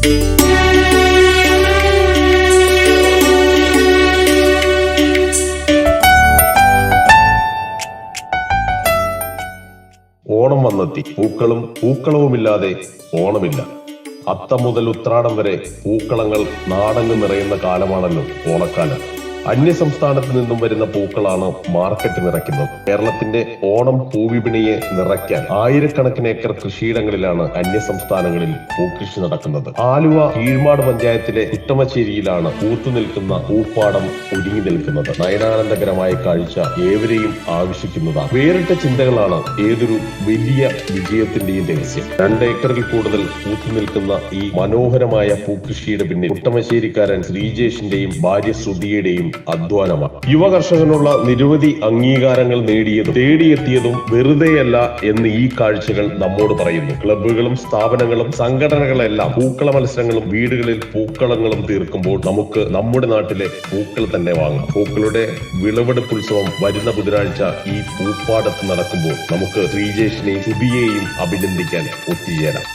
ഓണം വന്നെത്തി. പൂക്കളവുമില്ലാതെ ഓണമില്ല. അത്തം മുതൽ ഉത്രാടം വരെ പൂക്കളങ്ങൾ നാടങ്ങ് നിറയുന്ന കാലമാണല്ലോ ഓണക്കാലം. അന്യ സംസ്ഥാനത്ത് നിന്നും വരുന്ന പൂക്കളാണ് മാർക്കറ്റ് നിറയ്ക്കുന്നത്. കേരളത്തിന്റെ ഓണം പൂവിപണിയെ നിറയ്ക്കാൻ ആയിരക്കണക്കിന് ഏക്കർ കൃഷിയിടങ്ങളിലാണ് അന്യ സംസ്ഥാനങ്ങളിൽ പൂക്കൃഷി നടക്കുന്നത്. ആലുവ കീഴ്മാട് പഞ്ചായത്തിലെ കുട്ടമശ്ശേരിയിലാണ് പൂത്തുനിൽക്കുന്ന പൂപ്പാടം ഒരുങ്ങി നിൽക്കുന്നത്. നയനാനന്ദകരമായ കാഴ്ച ഏവരെയും ആകർഷിക്കുന്നതാണ്. വേറിട്ട ചിന്തകളാണ് ഏതൊരു വലിയ വിജയത്തിന്റെയും രഹസ്യം. 2 ഏക്കറിൽ കൂടുതൽ പൂത്തുനിൽക്കുന്ന ഈ മനോഹരമായ പൂക്കൃഷിയുടെ പിന്നിൽ കുട്ടമശ്ശേരിക്കാരൻ ശ്രീജേഷിന്റെയും ഭാര്യ ശ്രുതിയുടെയും അധ്വാനമാണ്. യുവ കർഷകനുള്ള നിരവധി അംഗീകാരങ്ങൾ തേടിയെത്തിയതും വെറുതെയല്ല എന്ന് ഈ കാഴ്ചകൾ നമ്മോട് പറയുന്നു. ക്ലബ്ബുകളും സ്ഥാപനങ്ങളും സംഘടനകളെല്ലാം പൂക്കള മത്സരങ്ങളും വീടുകളിൽ പൂക്കളങ്ങളും തീർക്കുമ്പോൾ നമുക്ക് നമ്മുടെ നാട്ടിലെ പൂക്കൾ തന്നെ വാങ്ങാം. പൂക്കളുടെ വിളവെടുപ്പ് ഉത്സവം വരുന്ന ബുധനാഴ്ച ഈ പൂപ്പാടത്ത് നടക്കുമ്പോൾ നമുക്ക് ശ്രീജേഷിനെയും ശ്രുതിയെയും അഭിനന്ദിക്കാൻ ഒത്തുചേരാം.